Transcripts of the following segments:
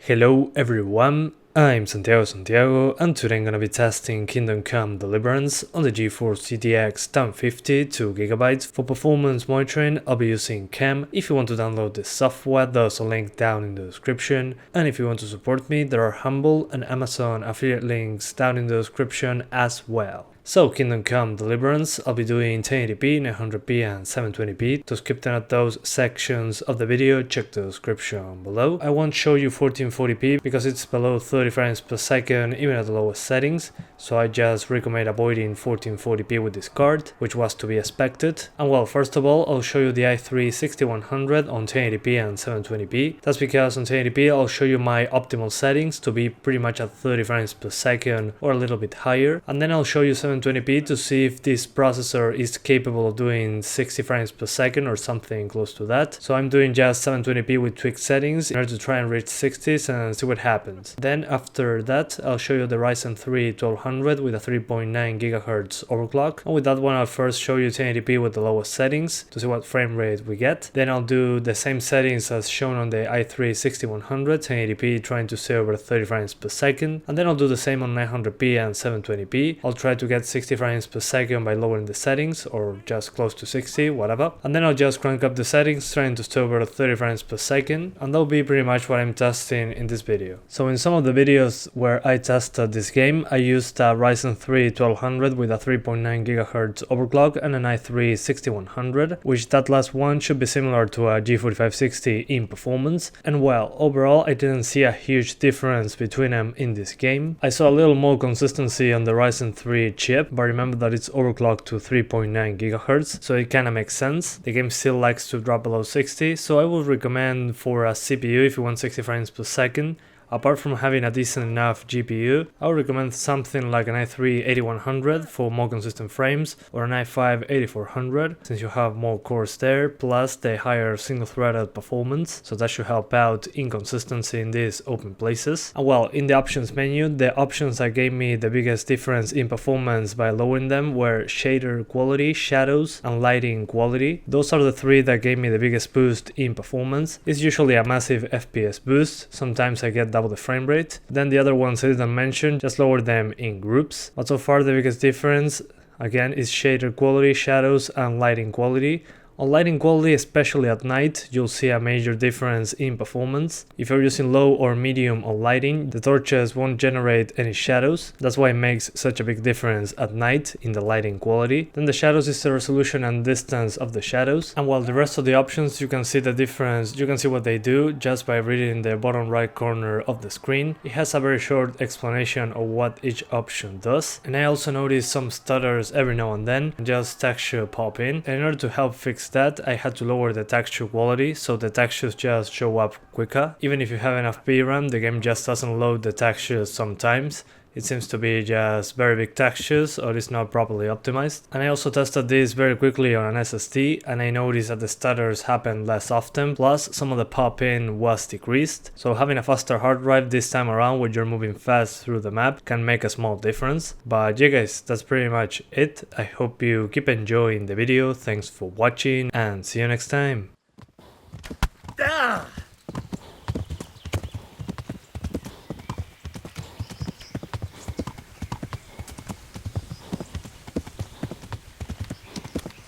Hello everyone, I'm Santiago, and today I'm gonna be testing Kingdom Come Deliverance on the GeForce GTX 1050 2GB. For performance monitoring, I'll be using Cam. If you want to download this software, there's a link down in the description. And if you want to support me, there are Humble and Amazon affiliate links down in the description as well. So Kingdom Come Deliverance, I'll be doing 1080p, 900p and 720p. To skip out those sections of the video, check the description below. I won't show you 1440p because it's below 30 frames per second even at the lowest settings, so I just recommend avoiding 1440p with this card, which was to be expected. And well, first of all, I'll show you the i3 6100 on 1080p and 720p. That's because on 1080p I'll show you my optimal settings to be pretty much at 30 frames per second or a little bit higher, and then I'll show you 720p to see if this processor is capable of doing 60 frames per second or something close to that. So I'm doing just 720p with tweaked settings in order to try and reach 60s and see what happens. Then after that I'll show you the Ryzen 3 1200 with a 3.9 GHz overclock, and with that one I'll first show you 1080p with the lowest settings to see what frame rate we get. Then I'll do the same settings as shown on the i3 6100 1080p, trying to stay over 30 frames per second, and then I'll do the same on 900p and 720p. I'll try to get 60 frames per second by lowering the settings, or just close to 60, whatever, and then I'll just crank up the settings trying to stay over 30 frames per second, and that'll be pretty much what I'm testing in this video. So in some of the videos where I tested this game, I used a Ryzen 3 1200 with a 3.9 GHz overclock and an i3 6100, which that last one should be similar to a G4560 in performance, and well, overall I didn't see a huge difference between them in this game. I saw a little more consistency on the Ryzen 3 chip, but remember that it's overclocked to 3.9 GHz, so it kinda makes sense. The game still likes to drop below 60, so I would recommend for a CPU if you want 60 frames per second. Apart from having a decent enough GPU, I would recommend something like an i3 8100 for more consistent frames, or an i5 8400 since you have more cores there, plus the higher single-threaded performance, so that should help out inconsistency in these open places. And well, in the options menu, the options that gave me the biggest difference in performance by lowering them were shader quality, shadows, and lighting quality. Those are the three that gave me the biggest boost in performance. It's usually a massive FPS boost, sometimes I get double the frame rate. Then the other ones I didn't mention, just lower them in groups. But so far the biggest difference again is shader quality, shadows, and lighting quality. On lighting quality, especially at night, you'll see a major difference in performance. If you're using low or medium on lighting, the torches won't generate any shadows. That's why it makes such a big difference at night in the lighting quality. Then the shadows is the resolution and distance of the shadows. And while the rest of the options, you can see the difference, you can see what they do just by reading the bottom right corner of the screen. It has a very short explanation of what each option does. And I also noticed some stutters every now and then, just texture pop in. And in order to help fix that, I had to lower the texture quality so the textures just show up quicker. Even if you have enough VRAM, the game just doesn't load the textures sometimes. It seems to be just very big textures, or it's not properly optimized. And I also tested this very quickly on an SSD, and I noticed that the stutters happen less often, plus some of the pop-in was decreased. So having a faster hard drive this time around when you're moving fast through the map can make a small difference. But yeah guys, that's pretty much it. I hope you keep enjoying the video, thanks for watching, and see you next time.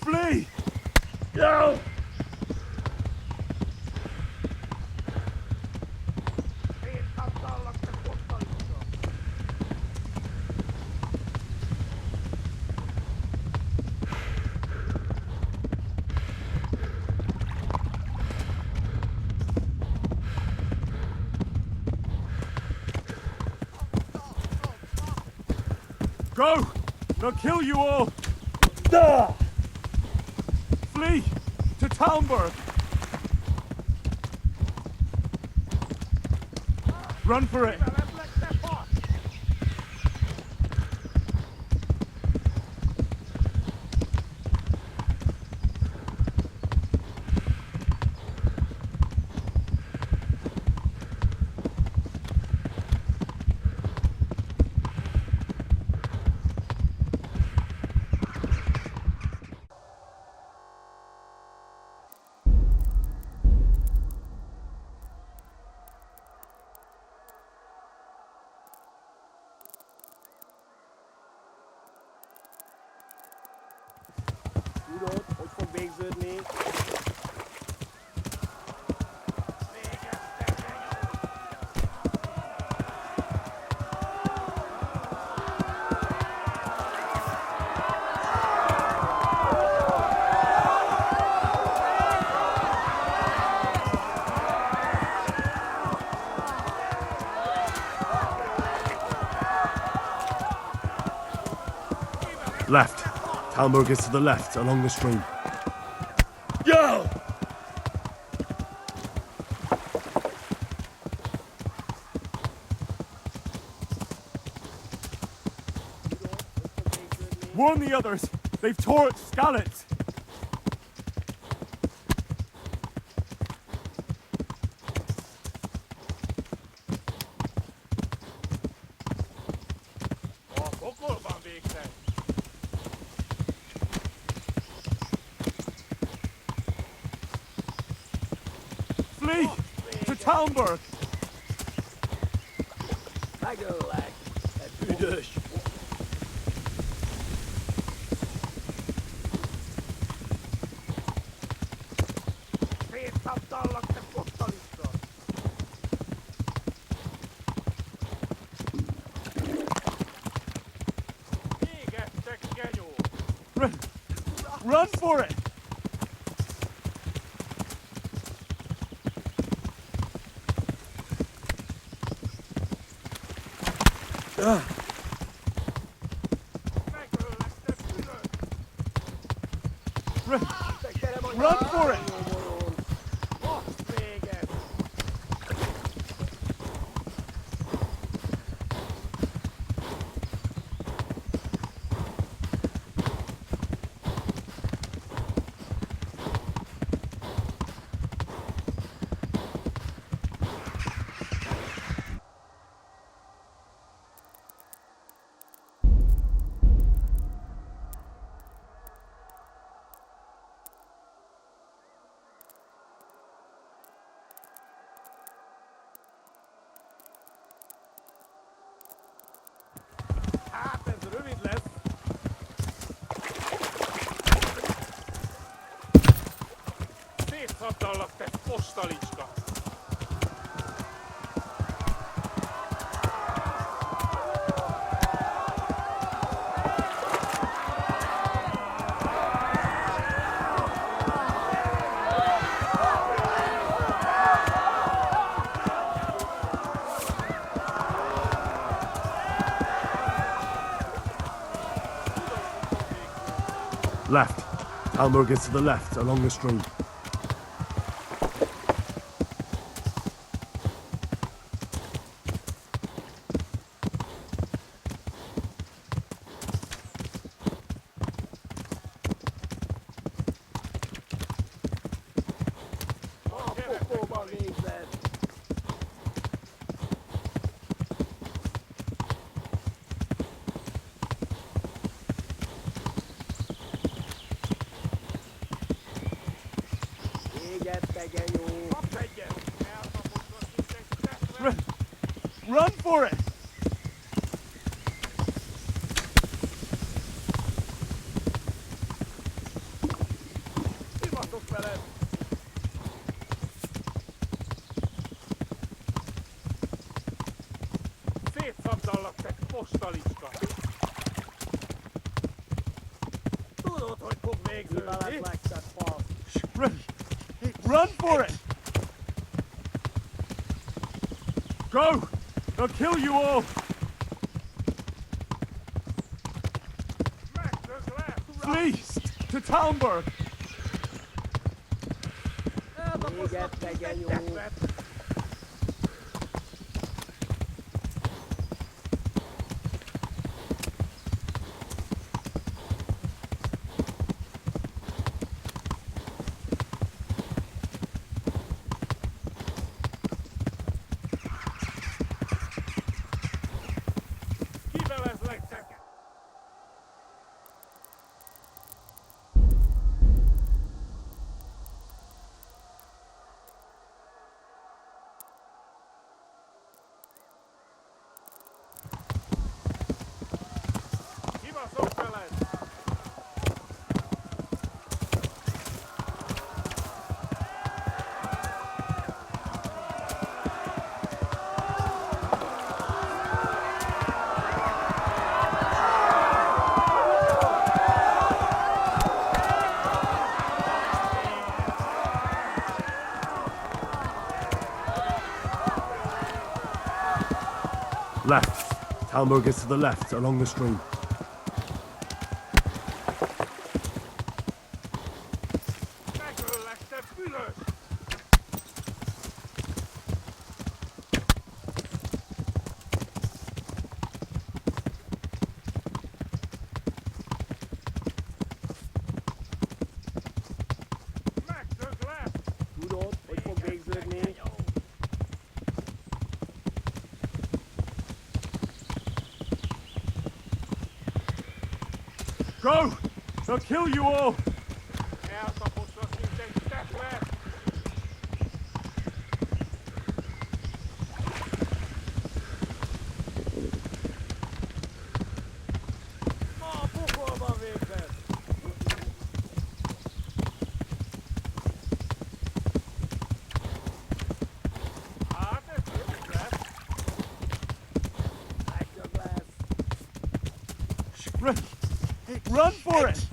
Flee! Go! Go! They'll kill you all! Flee to Talmberg! Run for it! végződni. Left. Talmberg is to the left, along the stream. Yo! Warn the others! They've tore its scallops! Flee! To Talmberg! Megöllek! Te büdös! Szétszabdallak, te fosztalista! Égettek, genyó! Run for it! Megöllek, te büdös! Run for it! Most véget! Hát ez rövid lesz. Szétszabdallak, te postalicska! Left. Talmberg is to the left, along the stream. A pokóba végzed! Égettek, genyó! Kapsz egyet! Elkapodnak, mint egy teszre! Run for it! Szivatok veled! Szétszabdallak, te postalicska! Tudod, hogy fog végződni? Run for it! Go! They'll kill you all! Megdöglek! Flee! To Talmberg! Égettek, genyó! Kivelezlek teket! Left. Talmberg is to the left, along the stream. Megöllek, te fülös! Megdöglek! Tudod, hogy fog végződni? Go! They'll kill you all! Eltapossasz, mint egy stepler! A pokolban végzed! Hát, ez jó lesz! Megdög lesz! Run for it!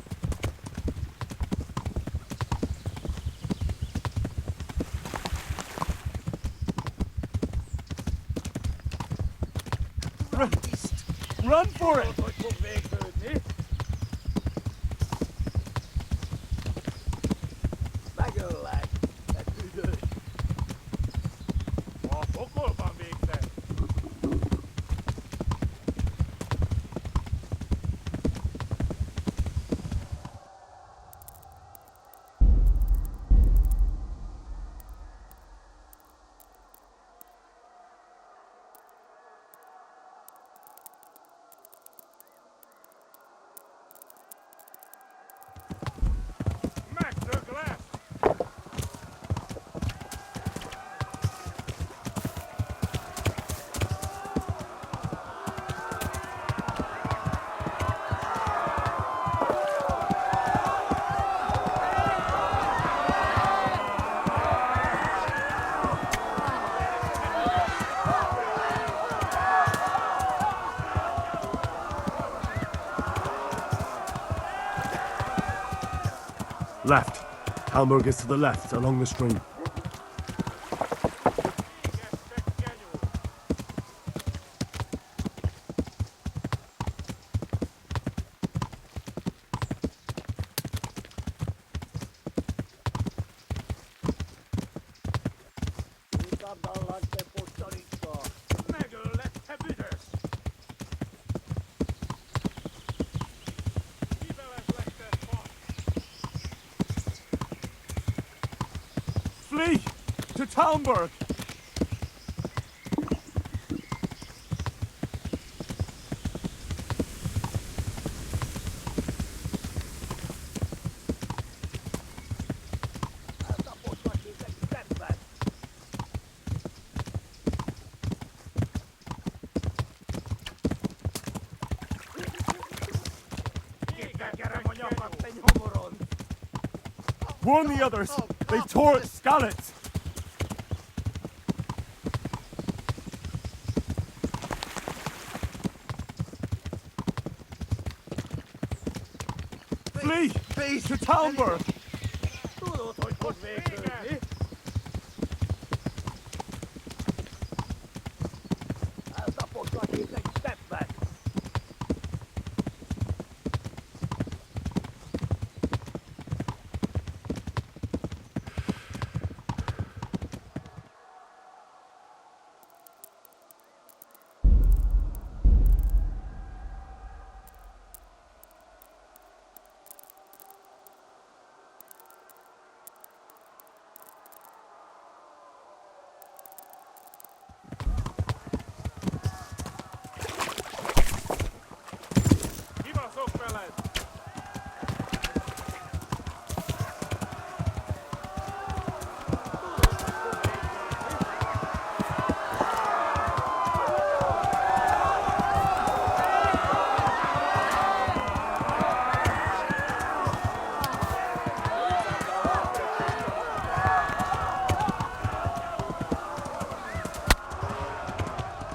Run for it! Tudod, hogy fog végződni? Megöllek, te tüdős! A pokolban végzed! Megdög lesz! Left. Talmberg is to the left, along the stream. Utadallak, te postalicska! Megöllek, te büdös! Kivelezlek, te fasz! Flee! To Talmberg! Eltapossak, mint egy stepler! Kékkelkerem a nyakat, te nyomoron! Warn the others! They tore at Skalitz! Flee! To Talmberg! Tudod, hogy fog végződni? Eltapossak, mint egy stepler! Kibaszok veled!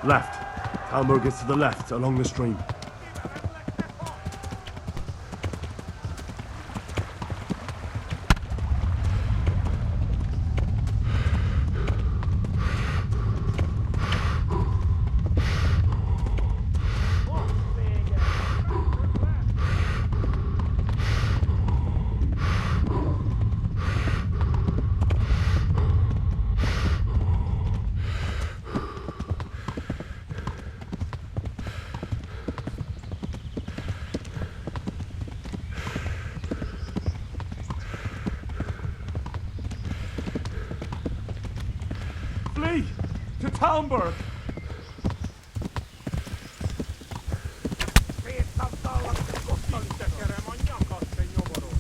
Left. Talmberg is to the left, along the stream. Talmberg! Szétszabdallak, te kottali tekerem a nyakat, te nyomorom.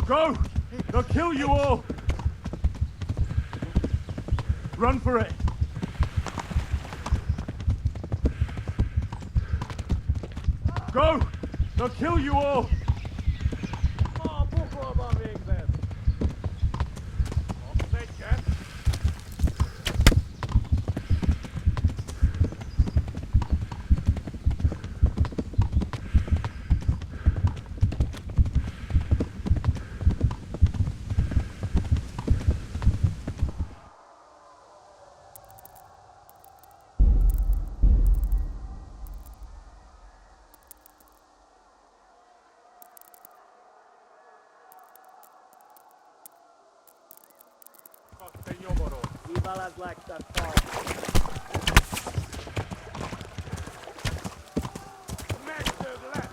Go! They'll kill you all! Run for it! Go! They'll kill you all! Ma a pokolban végzett! OCedje! Te nyomorom. Mivel legtöbb megdög le!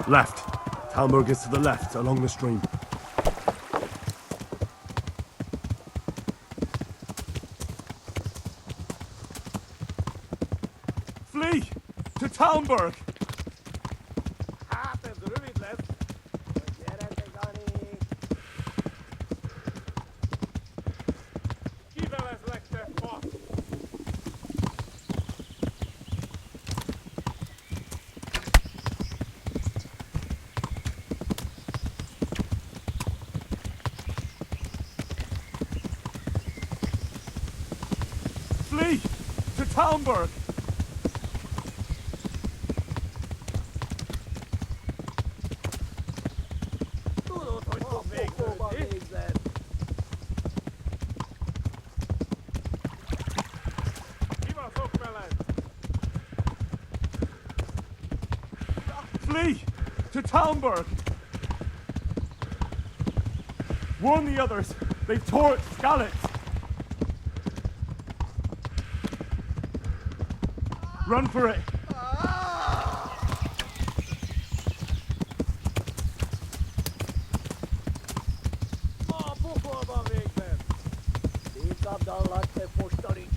Left. Talmberg is to the left, along the stream. Flee! To Talmberg! Hát ez rövid lesz. Gyere, Dani! Kivel ez legtöbb fasz? Flee! To Talmberg! Tudod, hogy fog végződni? Kivaszok veled! Flee! To Talmberg! Warn the others! They've tore its scallops! Run for it! Ma a pokolban végzett! Szétszabdallak, te postani